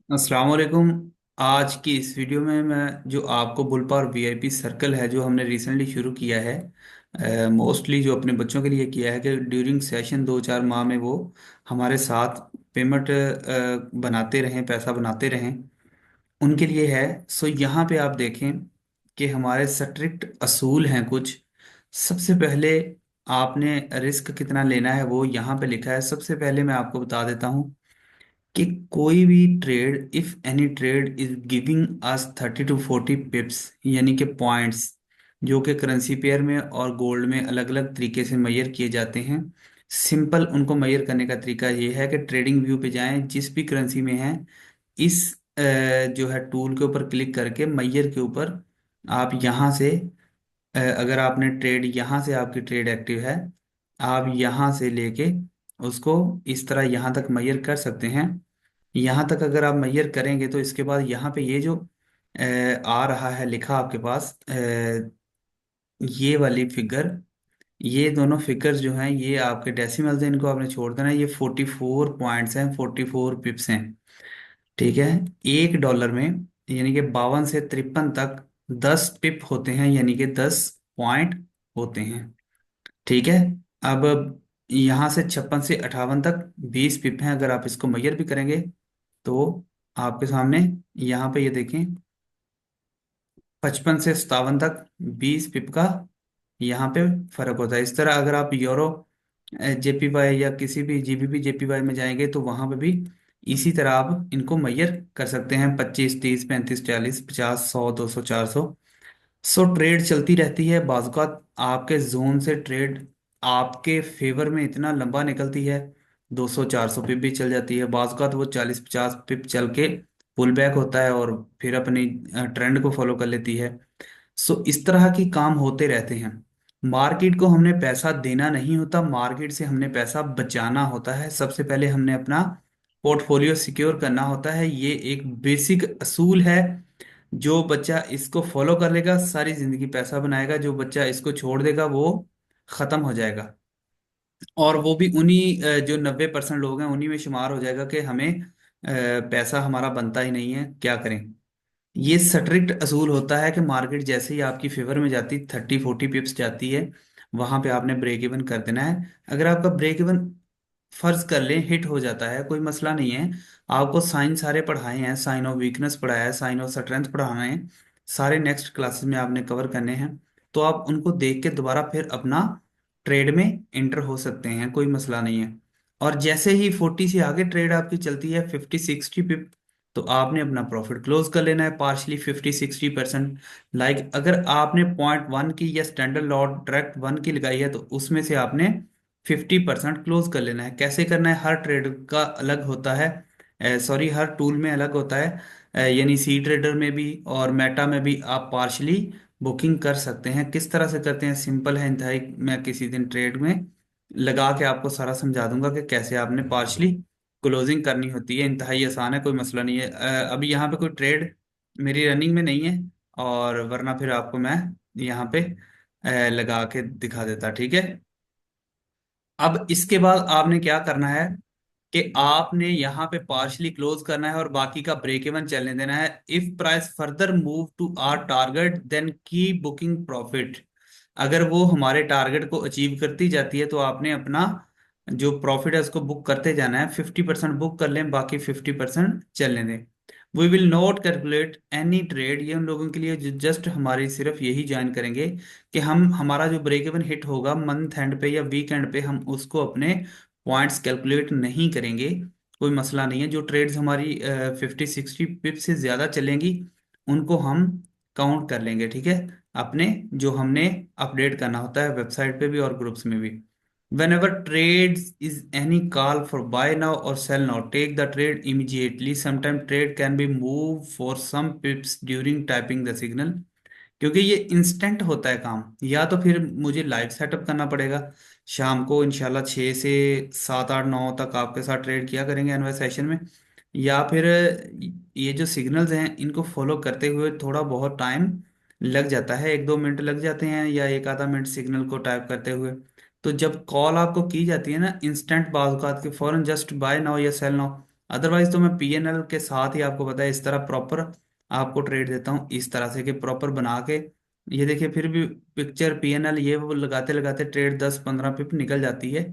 अस्सलाम वालेकुम। आज की इस वीडियो में मैं जो आपको बुल पावर वीआईपी सर्कल है जो हमने रिसेंटली शुरू किया है, मोस्टली जो अपने बच्चों के लिए किया है कि ड्यूरिंग सेशन 2-4 माह में वो हमारे साथ पेमेंट बनाते रहें, पैसा बनाते रहें, उनके लिए है। सो यहाँ पे आप देखें कि हमारे स्ट्रिक्ट असूल हैं कुछ। सबसे पहले आपने रिस्क कितना लेना है वो यहाँ पे लिखा है। सबसे पहले मैं आपको बता देता हूँ कि कोई भी trade, if any trade is giving us 30 to 40 पिप्स, यानी कि पॉइंट्स, जो कि करेंसी पेयर में और गोल्ड में अलग अलग तरीके से मेजर किए जाते हैं। सिंपल उनको मेजर करने का तरीका ये है कि ट्रेडिंग व्यू पे जाएं, जिस भी करेंसी में है, इस जो है टूल के ऊपर क्लिक करके मेजर के ऊपर आप यहाँ से, अगर आपने ट्रेड यहाँ से, आपकी ट्रेड एक्टिव है, आप यहाँ से लेके उसको इस तरह यहाँ तक मेजर कर सकते हैं। यहाँ तक अगर आप मैयर करेंगे तो इसके बाद यहाँ पे ये जो आ रहा है लिखा आपके पास, ये वाली फिगर, ये दोनों फिगर्स जो हैं ये आपके डेसिमल्स हैं, इनको आपने छोड़ देना है। ये 44 पॉइंट्स हैं, 44 पिप्स हैं। ठीक है। $1 में, यानी कि 52 से 53 तक 10 पिप होते हैं, यानी कि 10 पॉइंट होते हैं। ठीक है। अब यहाँ से 56 से 58 तक 20 पिप हैं। अगर आप इसको मैयर भी करेंगे तो आपके सामने यहाँ पे ये देखें, 55 से 57 तक 20 पिप का यहाँ पे फर्क होता है। इस तरह अगर आप यूरो जेपीवाई या किसी भी जीबीपी जेपीवाई में जाएंगे तो वहां पे भी इसी तरह आप इनको मैयर कर सकते हैं। 25, 30, 35, 40, 50, 100, 200, 400। ट्रेड चलती रहती है। बाज़ात आपके जोन से ट्रेड आपके फेवर में इतना लंबा निकलती है, 200-400 पिप भी चल जाती है। बाज़ात वो 40-50 पिप चल के पुल बैक होता है और फिर अपनी ट्रेंड को फॉलो कर लेती है। इस तरह की काम होते रहते हैं। मार्केट को हमने पैसा देना नहीं होता, मार्केट से हमने पैसा बचाना होता है। सबसे पहले हमने अपना पोर्टफोलियो सिक्योर करना होता है। ये एक बेसिक असूल है। जो बच्चा इसको फॉलो कर लेगा सारी जिंदगी पैसा बनाएगा, जो बच्चा इसको छोड़ देगा वो खत्म हो जाएगा। और वो भी उन्हीं जो 90% लोग हैं उन्हीं में शुमार हो जाएगा कि हमें पैसा हमारा बनता ही नहीं है, क्या करें। ये स्ट्रिक्ट असूल होता है कि मार्केट जैसे ही आपकी फेवर में जाती, 30-40 पिप्स जाती है, वहां पे आपने ब्रेक इवन कर देना है। अगर आपका ब्रेक इवन फर्ज कर लें हिट हो जाता है, कोई मसला नहीं है। आपको साइन सारे पढ़ाए हैं, साइन ऑफ वीकनेस पढ़ाया है, साइन ऑफ स्ट्रेंथ पढ़ाना है, सारे नेक्स्ट क्लासेस में आपने कवर करने हैं। तो आप उनको देख के दोबारा फिर अपना ट्रेड में एंटर हो सकते हैं, कोई मसला नहीं है। और जैसे ही 40 से आगे ट्रेड आपकी चलती है, 50-60 पिप, तो आपने अपना प्रॉफिट क्लोज कर लेना है पार्शली 50-60%। लाइक अगर आपने .1 की या स्टैंडर्ड लॉट डायरेक्ट 1 की लगाई है तो उसमें से आपने 50% क्लोज कर लेना है। कैसे करना है, हर ट्रेड का अलग होता है, सॉरी हर टूल में अलग होता है। यानी सी ट्रेडर में भी और मेटा में भी आप पार्शली बुकिंग कर सकते हैं। किस तरह से करते हैं, सिंपल है इंतहाई। मैं किसी दिन ट्रेड में लगा के आपको सारा समझा दूंगा कि कैसे आपने पार्शली क्लोजिंग करनी होती है। इंतहाई आसान है, कोई मसला नहीं है। अभी यहाँ पे कोई ट्रेड मेरी रनिंग में नहीं है, और वरना फिर आपको मैं यहाँ पे लगा के दिखा देता। ठीक है। अब इसके बाद आपने क्या करना है कि आपने यहाँ पे पार्शली क्लोज करना है और बाकी का ब्रेक इवन चलने देना है। If price further move to our target then keep booking profit. अगर वो हमारे टारगेट को अचीव करती जाती है तो आपने अपना जो प्रॉफिट है उसको बुक करते जाना है। 50% बुक कर लें, बाकी 50% चलने दें। We will not calculate any trade, ये उन लोगों के लिए जो जस्ट हमारी सिर्फ यही ज्वाइन करेंगे कि हम हमारा जो ब्रेक इवन हिट होगा मंथ एंड पे या वीक एंड पे, हम उसको अपने पॉइंट्स कैलकुलेट नहीं करेंगे। कोई मसला नहीं है। जो ट्रेड्स हमारी 50-60 पिप से ज़्यादा चलेंगी उनको हम काउंट कर लेंगे। ठीक है। अपने जो हमने अपडेट करना होता है वेबसाइट पे भी और ग्रुप्स में भी। Whenever trades is any call for buy now or sell now, take the trade immediately. Sometimes trade can be moved for some pips during typing the signal. क्योंकि ये इंस्टेंट होता है काम, या तो फिर मुझे लाइव सेटअप करना पड़ेगा। शाम को इंशाल्लाह 6 से 7, 8, 9 तक आपके साथ ट्रेड किया करेंगे एनवाई सेशन में। या फिर ये जो सिग्नल्स हैं इनको फॉलो करते हुए थोड़ा बहुत टाइम लग जाता है, 1-2 मिनट लग जाते हैं या एक आधा मिनट सिग्नल को टाइप करते हुए। तो जब कॉल आपको की जाती है ना इंस्टेंट, बाज़ औक़ात के फौरन जस्ट बाय नाउ या सेल नाउ, अदरवाइज तो मैं पीएनएल के साथ ही आपको पता है इस तरह प्रॉपर आपको ट्रेड देता हूँ, इस तरह से कि प्रॉपर बना के। ये देखिए फिर भी पिक्चर पीएनएल ये वो लगाते लगाते ट्रेड 10-15 पिप निकल जाती है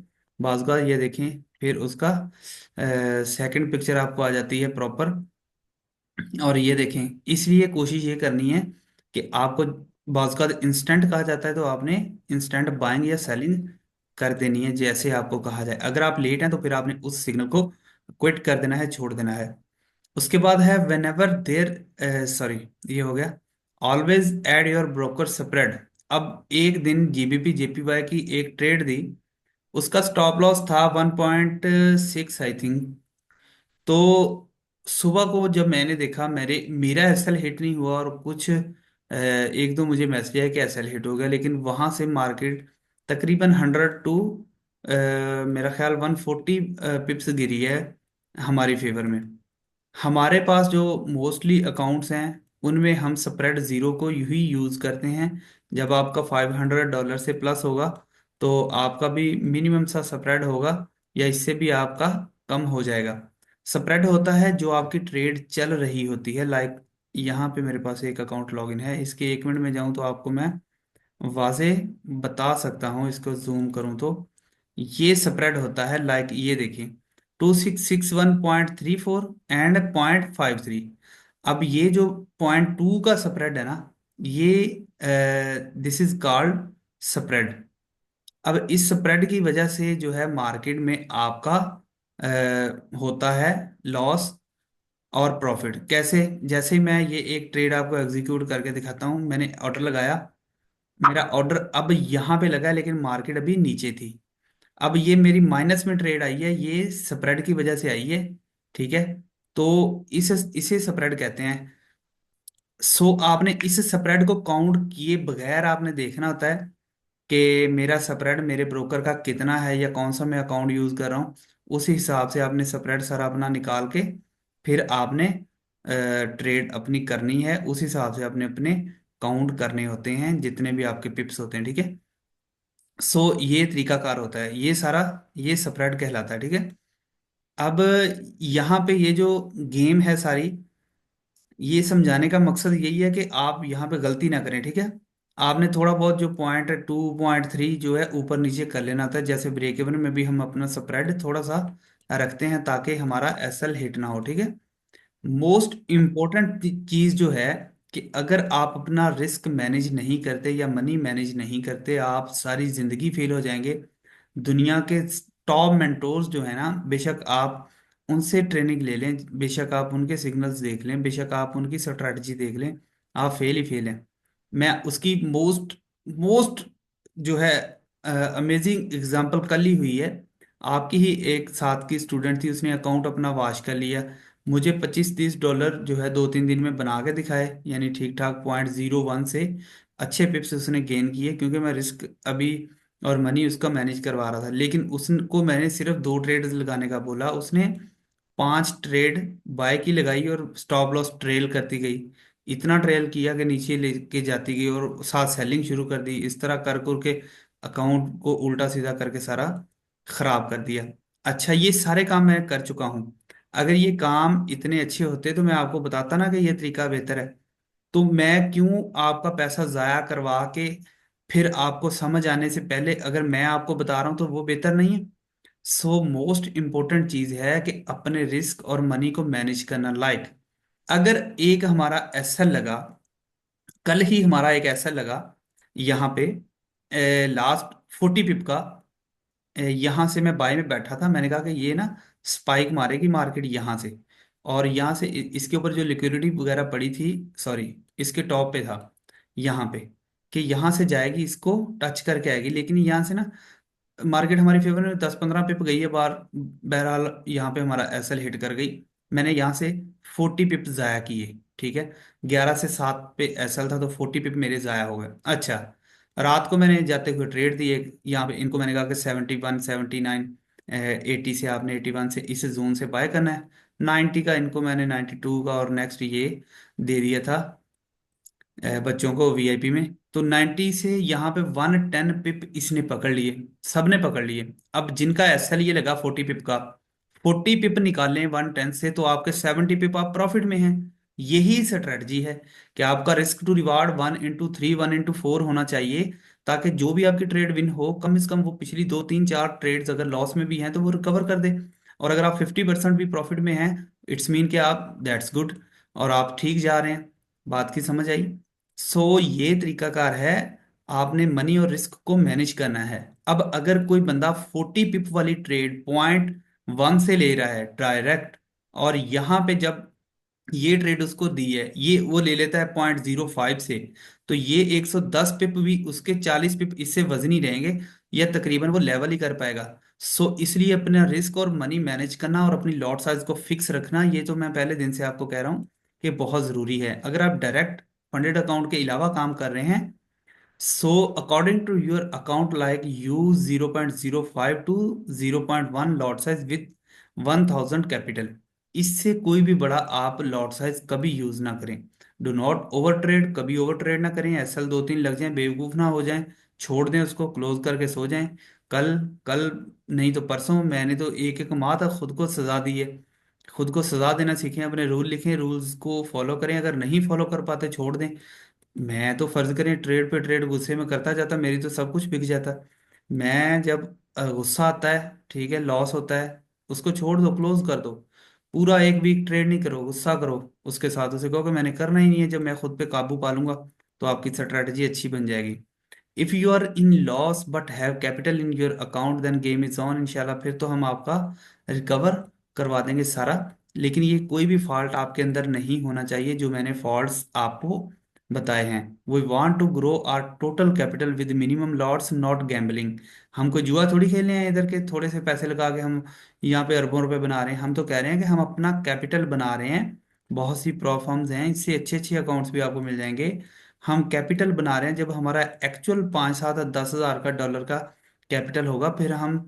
बाज़ बार, ये देखें फिर उसका सेकंड पिक्चर आपको आ जाती है प्रॉपर। और ये देखें, इसलिए कोशिश ये करनी है कि आपको बाज़ का इंस्टेंट कहा जाता है तो आपने इंस्टेंट बाइंग या सेलिंग कर देनी है जैसे आपको कहा जाए। अगर आप लेट हैं तो फिर आपने उस सिग्नल को क्विट कर देना है, छोड़ देना है। उसके बाद है वेन एवर देर, सॉरी ये हो गया, always add your broker spread. अब एक दिन जीबीपी जेपीवाई की एक ट्रेड दी, उसका स्टॉप लॉस था 1.6 आई थिंक। तो सुबह को जब मैंने देखा, मेरे मेरा एसएल हिट नहीं हुआ और कुछ एक दो मुझे मैसेज आया कि एसएल हिट हो गया, लेकिन वहां से मार्केट तकरीबन 100 टू मेरा ख्याल 140 पिप्स गिरी है हमारी फेवर में। हमारे पास जो मोस्टली अकाउंट्स हैं उनमें हम स्प्रेड ज़ीरो को ही यूज़ करते हैं। जब आपका $500 से प्लस होगा तो आपका भी मिनिमम सा स्प्रेड होगा, या इससे भी आपका कम हो जाएगा। स्प्रेड होता है जो आपकी ट्रेड चल रही होती है, लाइक यहाँ पे मेरे पास एक अकाउंट लॉगिन है, इसके 1 मिनट में जाऊँ तो आपको मैं वाजे बता सकता हूँ। इसको जूम करूँ तो ये स्प्रेड होता है, लाइक ये देखिए 2661.34 एंड 0.53। अब ये जो 0.2 का स्प्रेड है ना, ये दिस इज कॉल्ड स्प्रेड। अब इस स्प्रेड की वजह से जो है मार्केट में आपका होता है लॉस और प्रॉफिट। कैसे? जैसे ही मैं ये एक ट्रेड आपको एग्जीक्यूट करके दिखाता हूँ, मैंने ऑर्डर लगाया, मेरा ऑर्डर अब यहाँ पे लगा है लेकिन मार्केट अभी नीचे थी। अब ये मेरी माइनस में ट्रेड आई है, ये स्प्रेड की वजह से आई है, ठीक है। तो इसे स्प्रेड कहते हैं। सो आपने इस स्प्रेड को काउंट किए बगैर आपने देखना होता है कि मेरा स्प्रेड मेरे ब्रोकर का कितना है या कौन सा मैं अकाउंट यूज कर रहा हूँ। उसी हिसाब से आपने स्प्रेड सारा अपना निकाल के फिर आपने ट्रेड अपनी करनी है, उस हिसाब से आपने अपने काउंट करने होते हैं जितने भी आपके पिप्स होते हैं, ठीक है। सो ये तरीकाकार होता है ये सारा, ये स्प्रेड कहलाता है, ठीक है। अब यहाँ पे ये जो गेम है सारी, ये समझाने का मकसद यही है कि आप यहाँ पे गलती ना करें, ठीक है। आपने थोड़ा बहुत जो 0.2 0.3 जो है ऊपर नीचे कर लेना था, जैसे ब्रेक इवन में भी हम अपना स्प्रेड थोड़ा सा रखते हैं ताकि हमारा एसएल हिट ना हो, ठीक है। मोस्ट इम्पोर्टेंट चीज जो है कि अगर आप अपना रिस्क मैनेज नहीं करते या मनी मैनेज नहीं करते, आप सारी जिंदगी फेल हो जाएंगे। दुनिया के टॉप मेंटोर्स जो है ना, बेशक आप उनसे ट्रेनिंग ले लें, बेशक आप उनके सिग्नल्स देख लें, बेशक आप उनकी स्ट्रैटेजी देख लें, आप फेल ही फेल हैं। मैं उसकी मोस्ट मोस्ट जो है अमेजिंग एग्जांपल कल ही हुई है। आपकी ही एक साथ की स्टूडेंट थी, उसने अकाउंट अपना वाश कर लिया, मुझे 25-30 डॉलर जो है 2-3 दिन में बना के दिखाए, यानी ठीक ठाक 0.01 से अच्छे पिप्स उसने गेन किए, क्योंकि मैं रिस्क अभी और मनी उसका मैनेज करवा रहा था। लेकिन उसको मैंने सिर्फ 2 ट्रेड लगाने का बोला, उसने 5 ट्रेड बाय की लगाई और स्टॉप लॉस ट्रेल करती गई। इतना ट्रेल किया कि नीचे लेके जाती गई और साथ सेलिंग शुरू कर दी, इस तरह कर करके अकाउंट को उल्टा सीधा करके सारा खराब कर दिया। अच्छा, ये सारे काम मैं कर चुका हूँ। अगर ये काम इतने अच्छे होते तो मैं आपको बताता ना कि ये तरीका बेहतर है। तो मैं क्यों आपका पैसा जाया करवा के फिर आपको समझ आने से पहले अगर मैं आपको बता रहा हूं तो वो बेहतर नहीं है। सो मोस्ट इंपॉर्टेंट चीज है कि अपने रिस्क और मनी को मैनेज करना। लाइक अगर एक हमारा एसएल लगा, कल ही हमारा एक एसएल लगा यहाँ पे लास्ट 40 पिप का, यहाँ से मैं बाय में बैठा था, मैंने कहा कि ये ना स्पाइक मारेगी मार्केट यहाँ से, और यहाँ से इसके ऊपर जो लिक्विडिटी वगैरह पड़ी थी, सॉरी इसके टॉप पे था यहाँ पे, कि यहाँ से जाएगी, इसको टच करके आएगी, लेकिन यहाँ से ना मार्केट हमारी फेवर में 10-15 पिप गई है बार। बहरहाल यहाँ पे हमारा एसएल हिट कर गई, मैंने यहाँ से 40 पिप जाया किए, ठीक है। 11 से 7 पे एसएल था तो 40 पिप मेरे जाया हो गए। अच्छा, रात को मैंने जाते हुए ट्रेड दिए यहाँ पे, इनको मैंने कहा कि 71 79 80 से आपने 81 से इस जोन से बाय करना है। 90 का इनको मैंने 92 का और नेक्स्ट ये दे दिया था बच्चों को वीआईपी में। तो 90 से यहाँ पे 110 पिप इसने पकड़ लिए, सबने पकड़ लिए। अब जिनका एसएल ये लगा 40 पिप का, 40 पिप निकालें 110 से तो आपके 70 पिप आप प्रॉफिट में हैं। यही स्ट्रेटजी है कि आपका रिस्क टू रिवार्ड 1/3 1/4 होना चाहिए, ताकि जो भी आपकी ट्रेड विन हो, कम से कम वो पिछली 2 3 4 ट्रेड्स अगर लॉस में भी हैं तो वो रिकवर कर दे। और अगर आप 50% भी प्रॉफिट में हैं, इट्स मीन कि आप दैट्स गुड, और आप ठीक जा रहे हैं। बात की समझ आई? सो ये तरीकाकार है, आपने मनी और रिस्क को मैनेज करना है। अब अगर कोई बंदा 40 पिप वाली ट्रेड पॉइंट 1 से ले रहा है डायरेक्ट, और यहाँ पे जब ये ट्रेड उसको दी है, ये वो ले लेता है पॉइंट 0 5 से, तो ये 110 पिप भी उसके 40 पिप इससे वजनी रहेंगे, या तकरीबन वो लेवल ही कर पाएगा। सो इसलिए अपना रिस्क और मनी मैनेज करना और अपनी लॉट साइज को फिक्स रखना, ये तो मैं पहले दिन से आपको कह रहा हूँ कि बहुत ज़रूरी है। अगर आप डायरेक्ट फंडेड अकाउंट के अलावा काम कर रहे हैं, so according to your account, like use 0.05 to 0.1 lot size with 1000 capital। इससे कोई भी बड़ा आप लॉट साइज कभी यूज ना करें। डो नॉट ओवर ट्रेड, कभी ओवर ट्रेड ना करें, एसएल 2 3 लग जाएं, बेवकूफ ना हो जाएं, छोड़ दें उसको, क्लोज करके सो जाएं। कल कल नहीं तो परसों मैंने तो एक एक माह तक खुद को सजा दी है। खुद को सजा देना सीखें, अपने रूल लिखें, रूल्स को फॉलो करें, अगर नहीं फॉलो कर पाते छोड़ दें। मैं तो फर्ज करें ट्रेड पे ट्रेड गुस्से में करता जाता, मेरी तो सब कुछ बिक जाता। मैं जब गुस्सा आता है, ठीक है, लॉस होता है, उसको छोड़ दो, क्लोज कर दो। पूरा एक वीक ट्रेड नहीं करो, गुस्सा करो उसके साथ, उसे कहो कि मैंने करना ही नहीं है, जब मैं खुद पे काबू पा लूंगा तो आपकी स्ट्रैटेजी अच्छी बन जाएगी। If you are in loss but have capital in your account, then game is on इंशाल्लाह, फिर तो हम आपका रिकवर करवा देंगे सारा। लेकिन ये कोई भी फॉल्ट आपके अंदर नहीं होना चाहिए जो मैंने फॉल्ट्स आपको बताए हैं। We want to grow our total capital with minimum lots, not gambling. हम कोई जुआ थोड़ी खेलने हैं इधर के, थोड़े से पैसे लगा के हम यहाँ पे अरबों रुपए बना रहे हैं। हम तो कह रहे हैं कि हम अपना कैपिटल बना रहे हैं। बहुत सी प्रोफर्म्स हैं, इससे अच्छे अच्छे अकाउंट्स भी आपको मिल जाएंगे। हम कैपिटल बना रहे हैं, जब हमारा एक्चुअल 5 7 10 हज़ार का डॉलर का कैपिटल होगा, फिर हम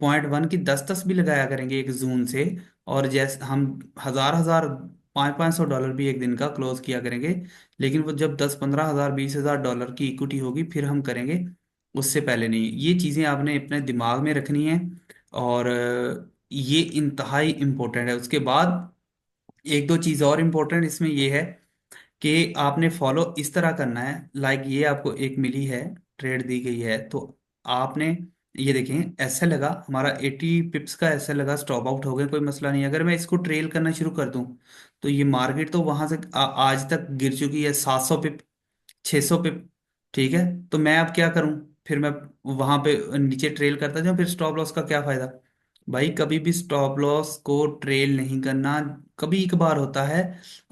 पॉइंट 1 की 10 10 भी लगाया करेंगे एक जून से। और जैसे हम हजार हजार 500 500 डॉलर भी एक दिन का क्लोज किया करेंगे। लेकिन वो जब 10 15 हज़ार 20 हज़ार डॉलर की इक्विटी होगी फिर हम करेंगे, उससे पहले नहीं। ये चीज़ें आपने अपने दिमाग में रखनी है। और ये इंतहाई इम्पोर्टेंट है। उसके बाद एक दो चीज़ और इम्पोर्टेंट इसमें ये है कि आपने फॉलो इस तरह करना है, लाइक ये आपको एक मिली है, ट्रेड दी गई है, तो आपने ये देखें ऐसे लगा हमारा 80 पिप्स का, ऐसे लगा स्टॉप आउट हो गए, कोई मसला नहीं। अगर मैं इसको ट्रेल करना शुरू कर दूं तो ये मार्केट तो वहां से आज तक गिर चुकी है 700 पिप, 600 पिप। ठीक है, तो मैं अब क्या करूं? फिर मैं वहां पे नीचे ट्रेल करता जाऊं, फिर स्टॉप लॉस का क्या फायदा? भाई कभी भी स्टॉप लॉस को ट्रेल नहीं करना, कभी एक बार होता है।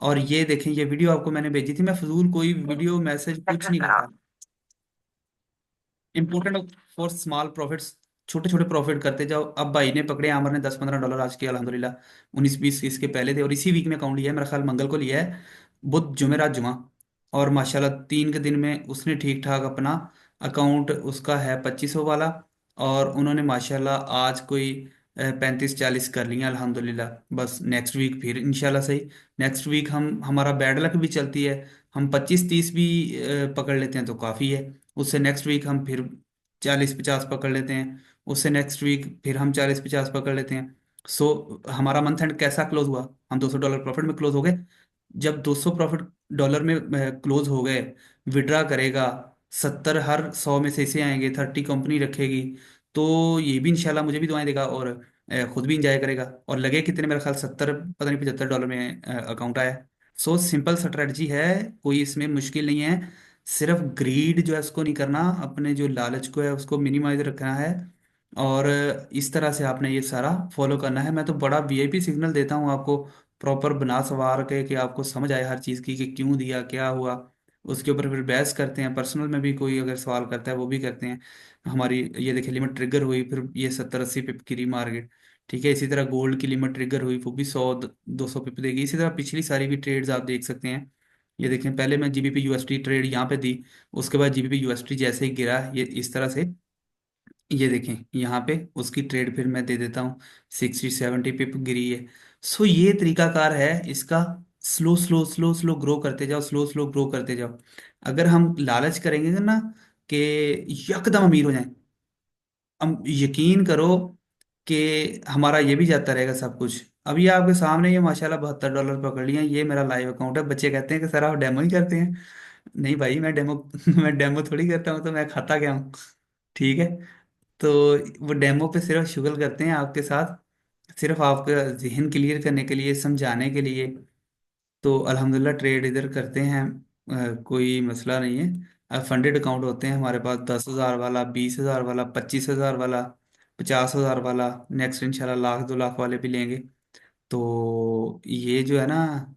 और ये देखें, ये वीडियो आपको मैंने भेजी थी, मैं फजूल कोई वीडियो मैसेज कुछ नहीं करता। इंपॉर्टेंट फॉर स्मॉल प्रॉफिट्स, छोटे छोटे प्रॉफिट करते जाओ। अब भाई ने पकड़े, आमर ने 10 15 डॉलर आज के अल्हम्दुलिल्लाह 19 20 इसके पहले थे, और इसी वीक में अकाउंट लिया है, मेरा ख्याल मंगल को लिया है, बुध जुमेरात जुमा। और माशाल्लाह 3 के दिन में उसने ठीक ठाक अपना अकाउंट, उसका है 2500 वाला। और उन्होंने माशाल्लाह आज कोई 35 40 कर लिया अल्हम्दुलिल्लाह। बस नेक्स्ट वीक फिर इंशाल्लाह सही। नेक्स्ट वीक हम, हमारा बैड लक भी चलती है, हम 25 30 भी पकड़ लेते हैं तो काफ़ी है। उससे नेक्स्ट वीक हम फिर 40 50 पकड़ लेते हैं, उससे नेक्स्ट वीक फिर हम 40 50 पकड़ लेते हैं। सो हमारा मंथ एंड कैसा क्लोज हुआ? हम 200 डॉलर प्रॉफिट में क्लोज हो गए। जब 200 प्रॉफिट डॉलर में क्लोज हो गए, विड्रा करेगा 70, हर 100 में से इसे आएंगे, 30 कंपनी रखेगी, तो ये भी इंशाल्लाह मुझे भी दुआएं देगा और खुद भी इंजॉय करेगा। और लगे कितने, मेरा ख्याल 70 पता नहीं 75 डॉलर में अकाउंट आया। सो सिंपल स्ट्रेटजी है, कोई इसमें मुश्किल नहीं है। सिर्फ ग्रीड जो है उसको नहीं करना, अपने जो लालच को है उसको मिनिमाइज रखना है। और इस तरह से आपने ये सारा फॉलो करना है। मैं तो बड़ा वीआईपी सिग्नल देता हूँ आपको, प्रॉपर बना सवार के, कि आपको समझ आए हर चीज़ की, कि क्यों दिया, क्या हुआ। उसके ऊपर फिर बहस करते हैं, पर्सनल में भी कोई अगर सवाल करता है वो भी करते हैं। हमारी ये देखिए लिमिट ट्रिगर हुई, फिर ये 70 80 पिप की मार्केट। ठीक है, इसी तरह गोल्ड की लिमिट ट्रिगर हुई, वो भी 100 200 पिप देगी। इसी तरह पिछली सारी भी ट्रेड्स आप देख सकते हैं। ये देखें, पहले मैं जीबीपी यूएसडी ट्रेड यहाँ पे दी, उसके बाद जीबीपी यूएसडी जैसे ही गिरा ये इस तरह से, ये देखें यहाँ पे उसकी ट्रेड फिर मैं दे देता हूँ, 60 70 पिप गिरी है। सो ये तरीकाकार है इसका। Slow slow slow slow grow करते जाओ, स्लो स्लो ग्रो करते जाओ। अगर हम लालच करेंगे ना कि यकदम अमीर हो जाएं, हम यकीन करो कि हमारा ये भी जाता रहेगा सब कुछ। अब ये आपके सामने ये माशाल्लाह $72 पकड़ लिए हैं, ये मेरा लाइव अकाउंट है। बच्चे कहते हैं कि सर आप डेमो ही करते हैं। नहीं भाई, मैं डेमो मैं डेमो थोड़ी करता हूँ, तो मैं खाता क्या हूँ। ठीक है। तो वो डेमो पे सिर्फ शुगल करते हैं आपके साथ, सिर्फ आपका जहन क्लियर करने के लिए, समझाने के लिए। तो अल्हम्दुलिल्लाह ट्रेड इधर करते हैं, कोई मसला नहीं है। फंडेड अकाउंट होते हैं हमारे पास, 10,000 वाला, 20,000 वाला, 25,000 वाला, 50,000 वाला। नेक्स्ट इंशाल्लाह 1,00,000 2,00,000 वाले भी लेंगे। तो ये जो है ना,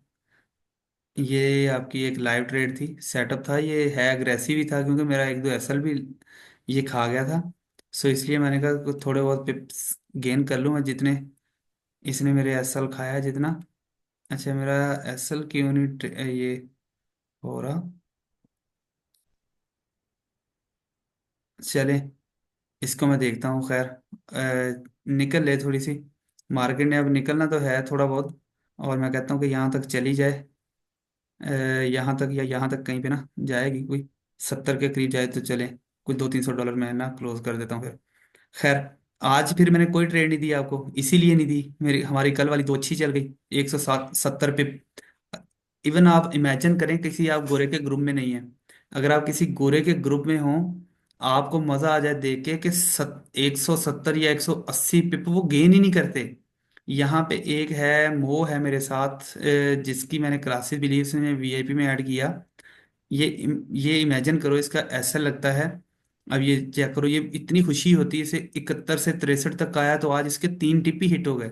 ये आपकी एक लाइव ट्रेड थी, सेटअप था। ये है अग्रेसिव ही था, क्योंकि मेरा एक दो एसएल भी ये खा गया था। सो इसलिए मैंने कहा कि थोड़े बहुत पिप्स गेन कर लूँ मैं, जितने इसने मेरे एसएल खाया है जितना। अच्छा, मेरा एसएल क्यों नहीं ये हो रहा। चले, इसको मैं देखता हूँ। खैर, निकल ले थोड़ी सी, मार्केट ने अब निकलना तो है थोड़ा बहुत। और मैं कहता हूँ कि यहाँ तक चली जाए, यहाँ तक या यहाँ तक कहीं पे ना जाएगी, कोई 70 के करीब जाए तो चले। कुछ $200-300 मैं ना क्लोज कर देता हूँ फिर। खैर, आज फिर मैंने कोई ट्रेड नहीं दी आपको, इसीलिए नहीं दी। मेरी हमारी कल वाली तो अच्छी चल गई, 170 पे। इवन आप इमेजिन करें, किसी आप गोरे के ग्रुप में नहीं है, अगर आप किसी गोरे के ग्रुप में हो, आपको मजा आ जाए देख के कि 170 या 180 पिप वो गेन ही नहीं करते। यहाँ पे एक है, वो है मेरे साथ, जिसकी मैंने क्लासेस भी ली, उसने वीआईपी में ऐड किया। ये ये इमेजिन करो, इसका ऐसा लगता है। अब ये चेक करो, ये इतनी खुशी होती है, इसे 71 से 63 तक आया, तो आज इसके 3 टीपी हिट हो गए।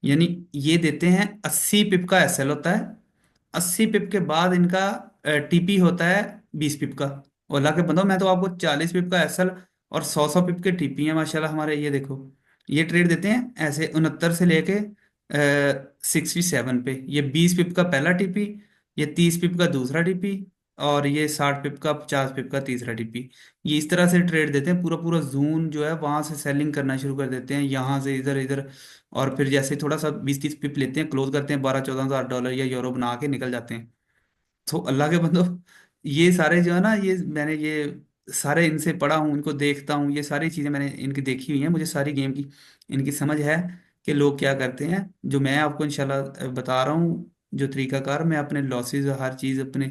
यानी ये देते हैं 80 पिप का एसएल होता है, 80 पिप के बाद इनका टीपी होता है 20 पिप का। और ला के बताओ, मैं तो आपको 40 पिप का एसएल और 100 100 पिप के टीपी हैं माशाल्लाह हमारे। ये देखो, ये ट्रेड देते हैं ऐसे 69 से लेके 67 पे। ये 20 पिप का पहला टीपी, ये 30 पिप का दूसरा टीपी, और ये 60 पिप का, 50 पिप का तीसरा टीपी। ये इस तरह से ट्रेड देते हैं, पूरा पूरा जून जो है वहां से सेलिंग करना शुरू कर देते हैं, यहाँ से इधर इधर। और फिर जैसे थोड़ा सा 20 30 पिप लेते हैं, क्लोज करते हैं, 12 14 हज़ार डॉलर या यूरो बना के निकल जाते हैं। तो अल्लाह के बंदो, ये सारे जो है ना, ये मैंने ये सारे इनसे पढ़ा हूँ, इनको देखता हूँ, ये सारी चीज़ें मैंने इनकी देखी हुई हैं, मुझे सारी गेम की इनकी समझ है कि लोग क्या करते हैं। जो मैं आपको इंशाल्लाह बता रहा हूँ, जो तरीकाकार, मैं अपने लॉसेस हर चीज़ अपने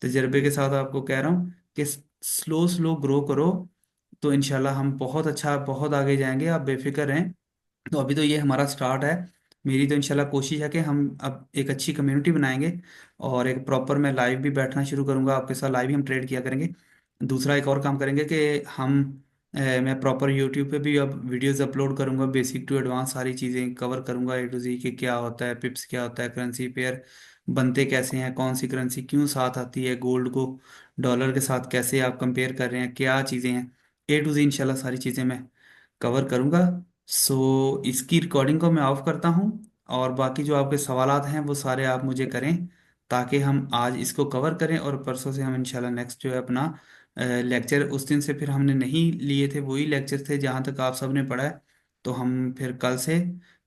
तजर्बे के साथ आपको कह रहा हूँ कि स्लो स्लो ग्रो करो, तो इंशाल्लाह हम बहुत अच्छा, बहुत आगे जाएंगे, आप बेफिक्र रहें। तो अभी तो ये हमारा स्टार्ट है। मेरी तो इंशाल्लाह कोशिश है कि हम अब एक अच्छी कम्युनिटी बनाएंगे, और एक प्रॉपर मैं लाइव भी बैठना शुरू करूंगा आपके साथ, लाइव ही हम ट्रेड किया करेंगे। दूसरा एक और काम करेंगे कि हम मैं प्रॉपर यूट्यूब पे भी अब वीडियोस अपलोड करूंगा, बेसिक टू एडवांस सारी चीज़ें कवर करूंगा, ए टू जी, कि क्या होता है पिप्स, क्या होता है करेंसी पेयर, बनते कैसे हैं, कौन सी करेंसी क्यों साथ आती है, गोल्ड को डॉलर के साथ कैसे आप कंपेयर कर रहे हैं, क्या चीज़ें हैं, ए टू जी इंशाल्लाह सारी चीज़ें मैं कवर करूंगा। सो इसकी रिकॉर्डिंग को मैं ऑफ करता हूँ, और बाकी जो आपके सवालात हैं वो सारे आप मुझे करें, ताकि हम आज इसको कवर करें, और परसों से हम इंशाल्लाह नेक्स्ट जो है अपना लेक्चर, उस दिन से फिर हमने नहीं लिए थे, वही लेक्चर थे जहाँ तक आप सबने पढ़ा है। तो हम फिर कल से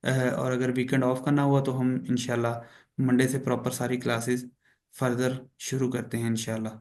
और अगर वीकेंड ऑफ करना हुआ तो हम इंशाल्लाह मंडे से प्रॉपर सारी क्लासेस फर्दर शुरू करते हैं इंशाल्लाह।